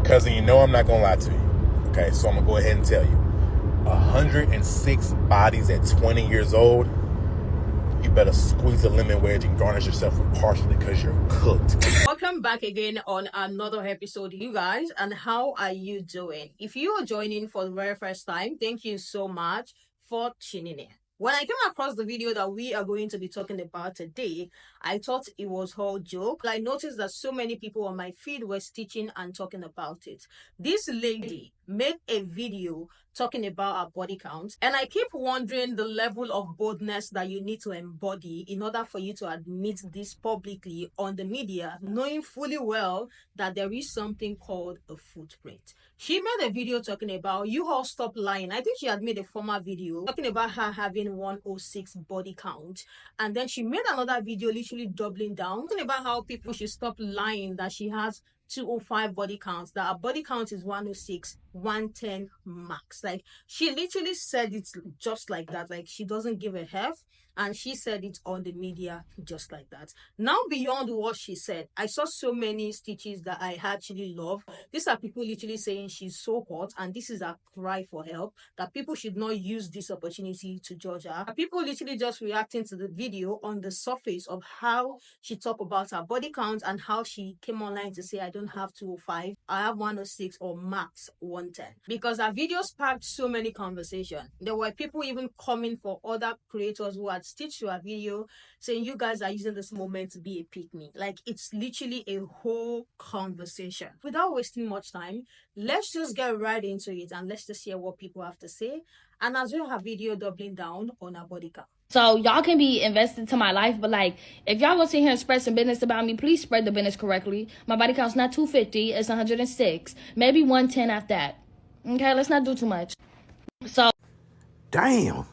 Cousin, you know I'm not gonna lie to you. Okay, so I'm gonna go ahead and tell you. 106 bodies at 20 years old. You better squeeze a lemon wedge and garnish yourself with parsley because you're cooked. Welcome back again on another episode, you guys. And how are you doing? If you are joining for the very first time, thank you so much for tuning in. When I came across the video that we are going to be talking about today, I thought it was all joke. I noticed that so many people on my feed were stitching and talking about it. This lady made a video talking about her body count, and I keep wondering the level of boldness that you need to embody in order for you to admit this publicly on the media, knowing fully well that there is something called a footprint. She made a video talking about you all stop lying. I think she had made a former video talking about her having 106 body count, and then she made another video literally doubling down, talking about how people should stop lying that she has 205 body counts, that her body count is 106, 110 max. Like, she literally said it just like that. Like, she doesn't give a F, and she said it on the media just like that. Now, beyond what she said, I saw so many stitches that I actually love. These are people literally saying she's so hot, and this is a cry for help, that people should not use this opportunity to judge her. People literally just reacting to the video on the surface of how she talked about her body count and how she came online to say, I don't have 205, I have 106 or max 110. Because her video sparked so many conversations. There were people even coming for other creators who had stitched to her video saying, you guys are using this moment to be a pick-me. Like, it's literally a whole conversation. Without wasting much time, let's just get right into it and let's just hear what people have to say. And as well, her video doubling down on her body count. So y'all can be invested to my life, but like, if y'all gonna sit here and spread some business about me, please spread the business correctly. My body count's not 250, it's 106, maybe 110 after that. Okay, let's not do too much. So, damn,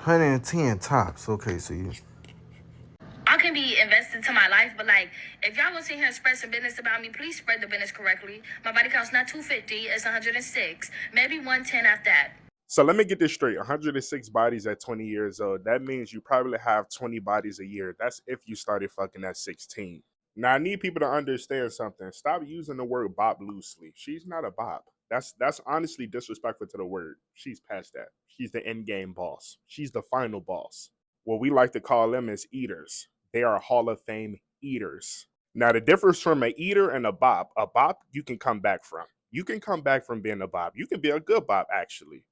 110 tops. Okay, so you. I can be invested to my life, but like, if y'all gonna sit here and spread some business about me, please spread the business correctly. My body count's not 250, it's 106, maybe 110 after that. So let me get this straight. 106 bodies at 20 years old. That means you probably have 20 bodies a year. That's if you started fucking at 16. Now, I need people to understand something. Stop using the word bop loosely. She's not a bop. That's honestly disrespectful to the word. She's past that. She's the end game boss. She's the final boss. What we like to call them is eaters. They are Hall of Fame eaters. Now, the difference from an eater and a bop you can come back from. You can come back from being a bop. You can be a good bop, actually.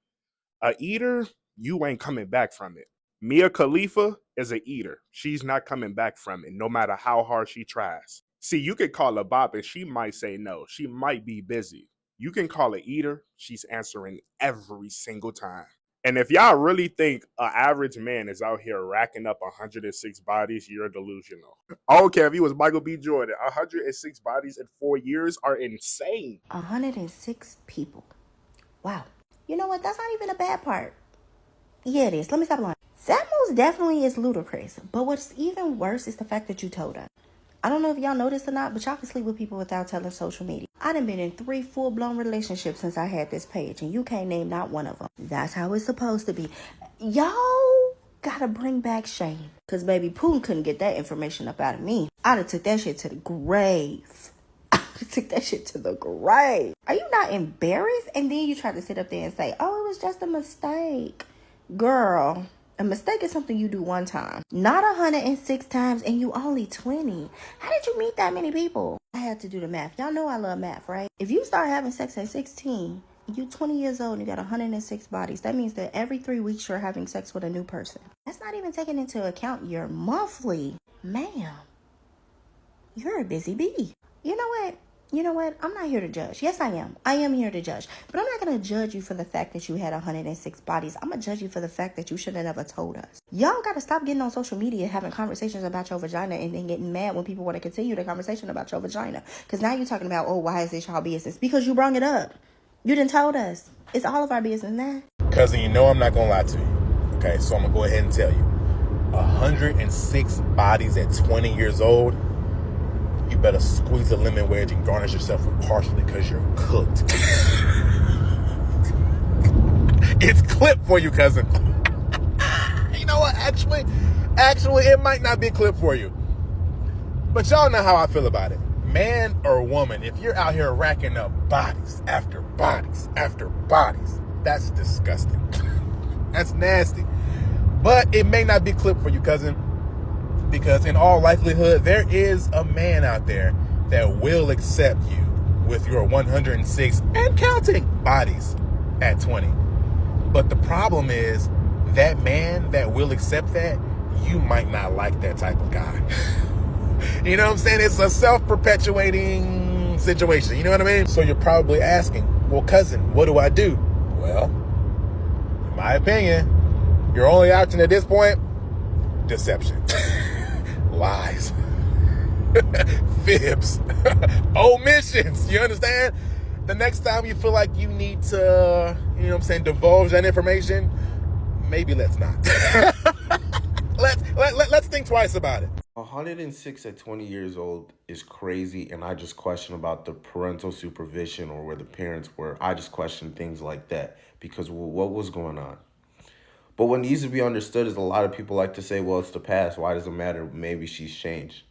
A eater, you ain't coming back from it. Mia Khalifa is an eater. She's not coming back from it, no matter how hard she tries. See, you can call a bop and she might say no. She might be busy. You can call an eater. She's answering every single time. And if y'all really think an average man is out here racking up 106 bodies, you're delusional. Okay, if he was Michael B. Jordan, 106 bodies in 4 years are insane. 106 people. Wow. You know what? That's not even a bad part. Yeah, it is. Let me stop lying. That most definitely is ludicrous. But what's even worse is the fact that you told her. I don't know if y'all noticed or not, but y'all can sleep with people without telling social media. I done been in 3 full-blown relationships since I had this page, and you can't name not one of them. That's how it's supposed to be. Y'all gotta bring back shame. Because baby Putin couldn't get that information up out of me. I'd have took that shit to the grave. Took that shit to the grave. Are you not embarrassed? And then you try to sit up there and say, oh, it was just a mistake. Girl, a mistake is something you do one time, not 106 times, and you only 20. How did you meet that many people? I had to do the math. Y'all know I love math, right? If you start having sex at 16, you 20 years old and you got 106 bodies, that means that every 3 weeks you're having sex with a new person. That's not even taking into account your monthly. Ma'am, you're a busy bee. You know what? I'm not here to judge. Yes, I am. I am here to judge. But I'm not going to judge you for the fact that you had 106 bodies. I'm going to judge you for the fact that you should have never told us. Y'all got to stop getting on social media, having conversations about your vagina, and then getting mad when people want to continue the conversation about your vagina. Because now you're talking about, oh, why is this y'all business? Because you brought it up. You done told us. It's all of our business now. Cousin, you know I'm not gonna lie to you. Okay, so I'm gonna go ahead and tell you. 106 bodies at 20 years old. You better squeeze a lemon wedge and garnish yourself with parsley because you're cooked. It's clipped for you, cousin. You know what? Actually, it might not be clipped for you. But y'all know how I feel about it. man or woman, if you're out here racking up bodies after bodies after bodies, that's disgusting. That's nasty. But it may not be clipped for you, cousin, because in all likelihood, there is a man out there that will accept you with your 106 and counting bodies at 20. But the problem is, that man that will accept that, you might not like that type of guy. You know what I'm saying? It's a self-perpetuating situation. You know what I mean? So you're probably asking, well, cousin, what do I do? Well, in my opinion, your only option at this point, deception. Lies. Fibs. Omissions. You understand? The next time you feel like you need to, you know what I'm saying, divulge that information, maybe let's not. Let's think twice about it. 106 at 20 years old is crazy, and I just question about the parental supervision or where the parents were. I just question things like that because what was going on? But what needs to be understood is a lot of people like to say, well, it's the past. Why does it matter? Maybe she's changed.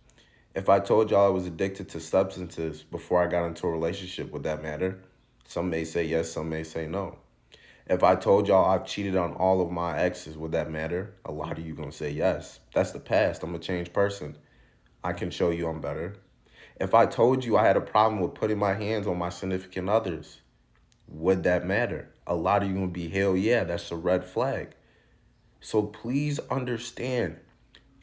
If I told y'all I was addicted to substances before I got into a relationship, would that matter? Some may say yes, some may say no. If I told y'all I've cheated on all of my exes, would that matter? A lot of you gonna say yes. That's the past. I'm a changed person. I can show you I'm better. If I told you I had a problem with putting my hands on my significant others, would that matter? A lot of you gonna be, hell yeah, that's a red flag. So please understand,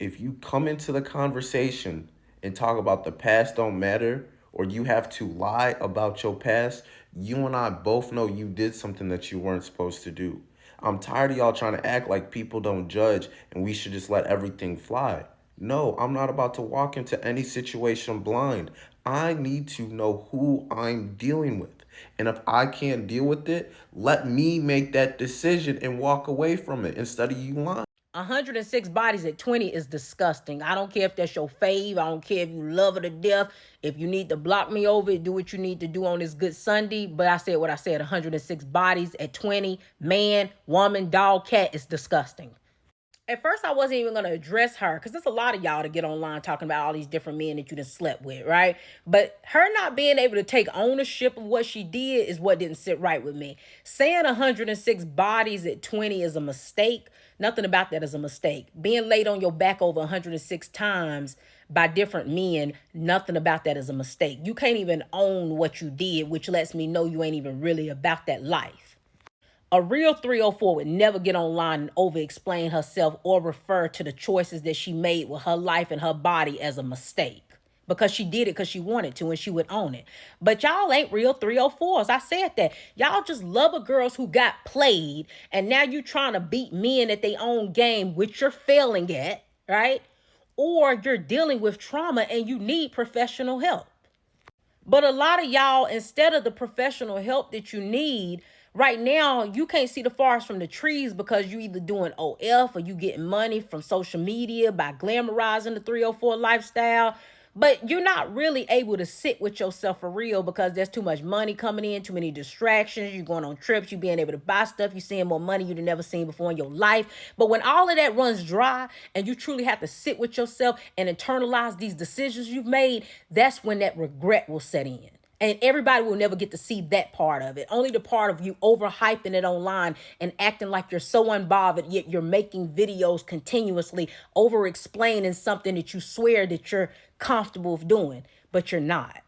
if you come into the conversation and talk about the past don't matter, or you have to lie about your past, you and I both know you did something that you weren't supposed to do. I'm tired of y'all trying to act like people don't judge and we should just let everything fly. No, I'm not about to walk into any situation blind. I need to know who I'm dealing with. And if I can't deal with it, let me make that decision and walk away from it instead of you lying. 106 bodies at 20 is disgusting. I don't care if that's your fave. I don't care if you love her to death. If you need to block me over, do what you need to do on this good Sunday. But I said what I said, 106 bodies at 20. Man, woman, dog, cat is disgusting. At first, I wasn't even going to address her because there's a lot of y'all to get online talking about all these different men that you done slept with, right? But her not being able to take ownership of what she did is what didn't sit right with me. Saying 106 bodies at 20 is a mistake. Nothing about that is a mistake. Being laid on your back over 106 times by different men, nothing about that is a mistake. You can't even own what you did, which lets me know you ain't even really about that life. A real 304 would never get online and over-explain herself or refer to the choices that she made with her life and her body as a mistake. Because she did it because she wanted to and she would own it. But y'all ain't real 304s. I said that. Y'all just lover girls who got played and now you trying to beat men at their own game, which you're failing at, right? Or you're dealing with trauma and you need professional help. But a lot of y'all, instead of the professional help that you need, right now, you can't see the forest from the trees because you either doing OF or you getting money from social media by glamorizing the 304 lifestyle. But you're not really able to sit with yourself for real because there's too much money coming in, too many distractions. You're going on trips, you being able to buy stuff, you're seeing more money you've never seen before in your life. But when all of that runs dry and you truly have to sit with yourself and internalize these decisions you've made, that's when that regret will set in. And everybody will never get to see that part of it. Only the part of you overhyping it online and acting like you're so unbothered, yet you're making videos continuously over explaining something that you swear that you're comfortable with doing, but you're not.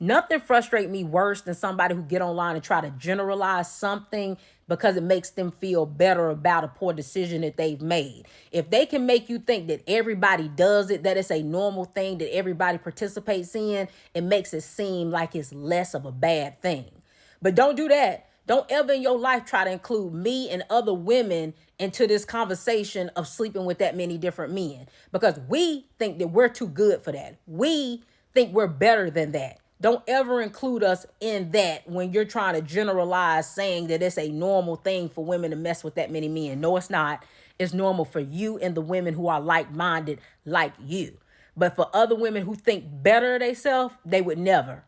Nothing frustrates me worse than somebody who get online and try to generalize something because it makes them feel better about a poor decision that they've made. If they can make you think that everybody does it, that it's a normal thing that everybody participates in, it makes it seem like it's less of a bad thing. But don't do that. Don't ever in your life try to include me and other women into this conversation of sleeping with that many different men because we think that we're too good for that. We think we're better than that. Don't ever include us in that when you're trying to generalize saying that it's a normal thing for women to mess with that many men. No, it's not. It's normal for you and the women who are like-minded like you. But for other women who think better of themselves, they would never.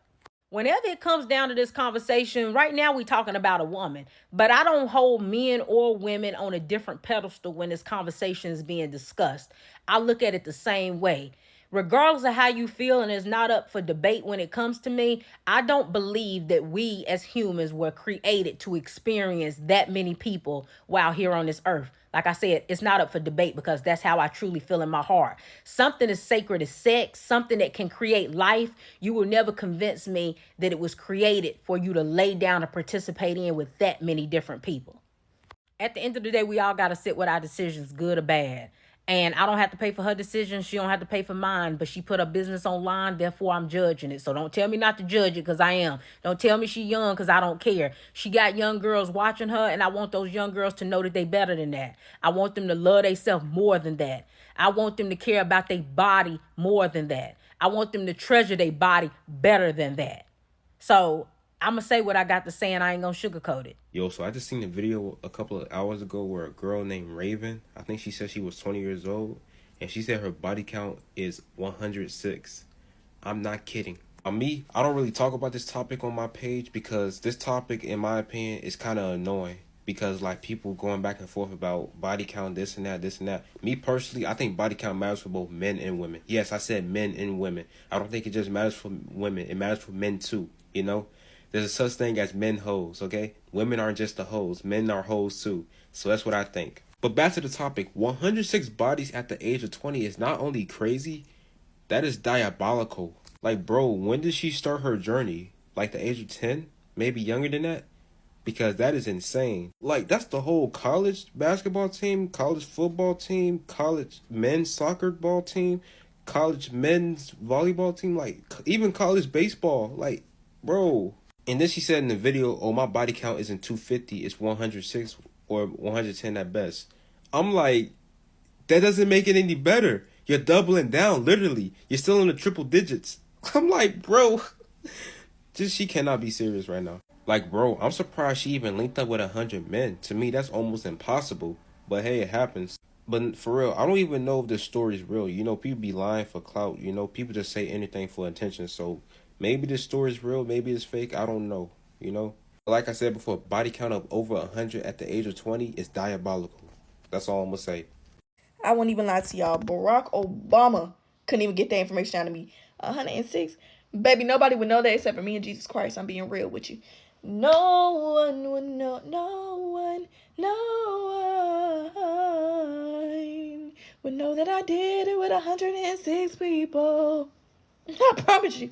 Whenever it comes down to this conversation, right now we're talking about a woman, but I don't hold men or women on a different pedestal when this conversation is being discussed. I look at it the same way. regardless of how you feel, and it's not up for debate when it comes to me, I don't believe that we as humans were created to experience that many people while here on this earth. Like I said, it's not up for debate because that's how I truly feel in my heart. Something as sacred as sex, something that can create life, you will never convince me that it was created for you to lay down and participate in with that many different people. At the end of the day, we all got to sit with our decisions, good or bad. And I don't have to pay for her decisions. She don't have to pay for mine. But she put her business online, therefore I'm judging it. So don't tell me not to judge it, because I am. Don't tell me she young, because I don't care. She got young girls watching her, and I want those young girls to know that they better than that. I want them to love themselves more than that. I want them to care about their body more than that. I want them to treasure their body better than that. So I'm going to say what I got to say, and I ain't going to sugarcoat it. Yo, so I just seen a video a couple of hours ago where a girl named Raven, I think she said she was 20 years old, and she said her body count is 106. I'm not kidding. Me, I don't really talk about this topic on my page because this topic, in my opinion, is kind of annoying. Because like people going back and forth about body count, this and that, this and that. Me personally, I think body count matters for both men and women. Yes, I said men and women. I don't think it just matters for women. It matters for men too, you know? There's a such thing as men hoes, okay? Women aren't just the hoes. Men are hoes too. So that's what I think. But back to the topic. 106 bodies at the age of 20 is not only crazy, that is diabolical. Like, bro, when did she start her journey? Like the age of 10? Maybe younger than that? Because that is insane. Like, that's the whole college basketball team, college football team, college men's soccer ball team, college men's volleyball team, like, even college baseball. Like, bro. And then she said in the video, oh, my body count isn't 250, it's 106 or 110 at best. I'm like, that doesn't make it any better. You're doubling down, literally. You're still in the triple digits. I'm like, bro, she cannot be serious right now. Like, bro, I'm surprised she even linked up with 100 men. To me, that's almost impossible. But hey, it happens. But for real, I don't even know if this story is real. You know, people be lying for clout. You know, people just say anything for attention. So maybe this story is real. Maybe it's fake. I don't know. You know? Like I said before, body count of over 100 at the age of 20 is diabolical. That's all I'm going to say. I won't even lie to y'all. Barack Obama couldn't even get that information out of me. 106. Baby, nobody would know that except for me and Jesus Christ. I'm being real with you. No one would know. No one would know that I did it with 106 people. I promise you.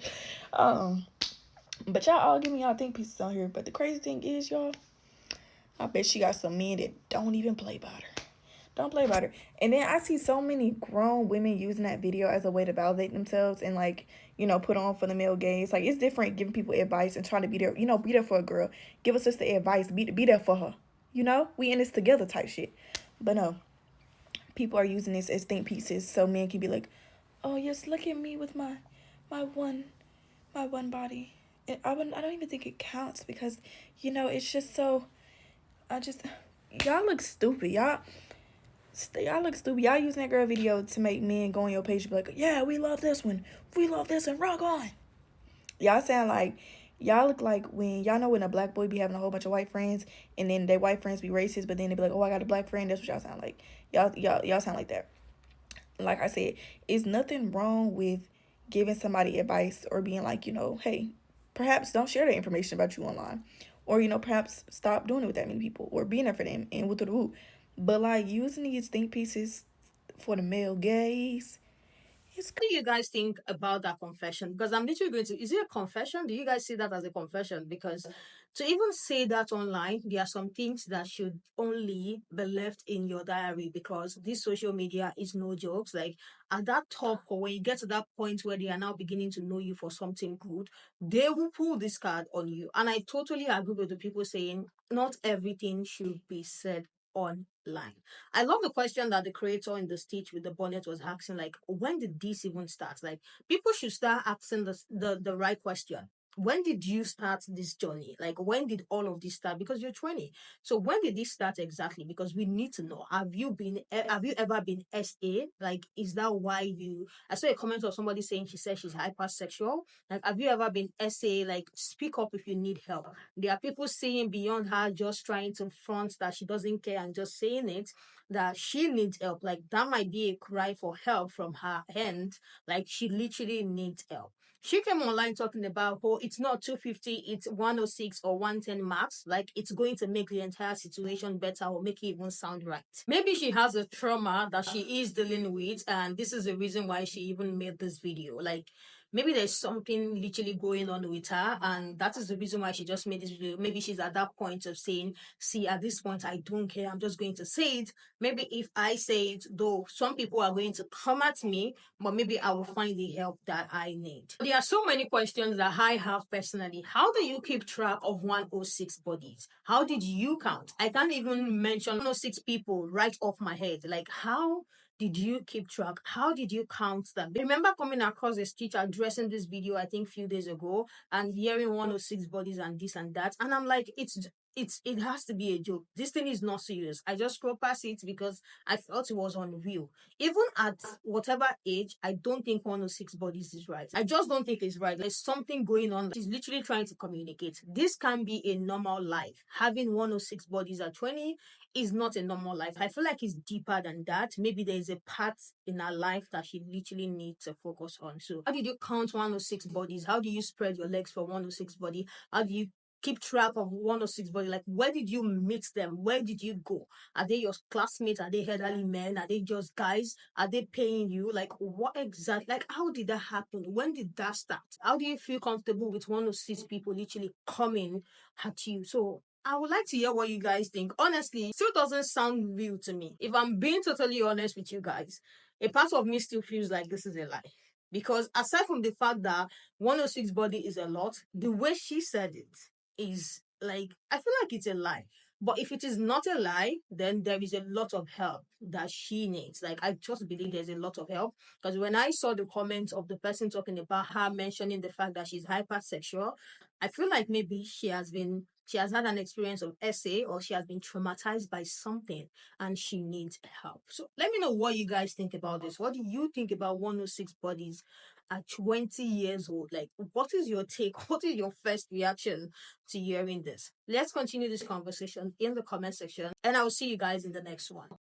But y'all all give me y'all think pieces on here. But the crazy thing is, y'all, I bet she got some men that don't even play about her. Don't play about her. And then I see so many grown women using that video as a way to validate themselves and, like, you know, put on for the male gaze. Like, it's different giving people advice and trying to be there, you know, be there for a girl. Give a sister advice. Be there for her. You know? We in this together type shit. But no. People are using this as think pieces so men can be like, oh, yes, look at me with my one body. And I don't even think it counts because, you know, it's just so, y'all look stupid. Y'all look stupid. Y'all using that girl video to make men go on your page and be like, yeah, we love this one. We love this one. Rock on. Y'all look like when a black boy be having a whole bunch of white friends and then their white friends be racist, but then they be like, oh, I got a black friend. That's what y'all sound like. Y'all sound like that. Like I said, it's nothing wrong with giving somebody advice or being like, you know, hey, perhaps don't share that information about you online. Or, you know, perhaps stop doing it with that many people or being there for them and with the woo. But like using these think pieces for the male gaze. What do you guys think about that confession? Because I'm literally going to, is it a confession? Do you guys see that as a confession? Because to even say that online, there are some things that should only be left in your diary because this social media is no jokes. Like at that top, or when you get to that point where they are now beginning to know you for something good, they will pull this card on you. And I totally agree with the people saying not everything should be said online. I love the question that the creator in the stitch with the bonnet was asking, like, when did this even start? Like, people should start asking the right question. when did you start this journey? Like, when did all of this start? Because you're 20. So when did this start exactly? Because we need to know. Have you ever been SA? Like, is that why you, I saw a comment of somebody saying she said she's hypersexual. Like, have you ever been SA? Like, speak up if you need help. There are people saying beyond her just trying to front that she doesn't care and just saying it, that she needs help. Like, that might be a cry for help from her end. Like, she literally needs help. She came online talking about, oh, it's not 250, it's 106 or 110 max. Like, it's going to make the entire situation better or make it even sound right. Maybe she has a trauma that she is dealing with, and this is the reason why she even made this video. Like, maybe there's something literally going on with her, and that is the reason why she just made this video. Maybe she's at that point of saying, see, at this point, I don't care. I'm just going to say it. Maybe if I say it, though, some people are going to come at me, but maybe I will find the help that I need. There are so many questions that I have personally. How do you keep track of 106 bodies? How did you count? I can't even mention 106 people right off my head. Like, how did you keep track? How did you count them? I remember coming across a teacher addressing this video, I think, a few days ago, and hearing 106 bodies and this and that. And I'm like, it has to be a joke. This thing is not serious. I just scrolled past it because I felt it was unreal. Even at whatever age, I don't think 106 bodies is right. I just don't think it's right. There's something going on. She's literally trying to communicate. This can be a normal life. Having 106 bodies at 20 is not a normal life. I feel like it's deeper than that. Maybe there's a part in her life that she literally needs to focus on. So, how did you count 106 bodies? How do you spread your legs for 106 body? How do you keep track of 106 body? Like, where did you meet them? Where did you go? Are they your classmates? Are they elderly men? Are they just guys? Are they paying you? Like, what exactly? Like, how did that happen? When did that start? How do you feel comfortable with 106 people literally coming at you? So I would like to hear what you guys think. Honestly, it still doesn't sound real to me. If I'm being totally honest with you guys, a part of me still feels like this is a lie. Because aside from the fact that 106 body is a lot, the way she said it is like, I feel like it's a lie. But if it is not a lie, then there is a lot of help that she needs. Like, I just believe there's a lot of help. Because when I saw the comments of the person talking about her mentioning the fact that she's hypersexual, I feel like maybe she has had an experience of SA, or she has been traumatized by something and she needs help. So let me know what you guys think about this. What do you think about 106 bodies at 20 years old? Like, what is your take? What is your first reaction to hearing this? Let's continue this conversation in the comment section, and I'll see you guys in the next one.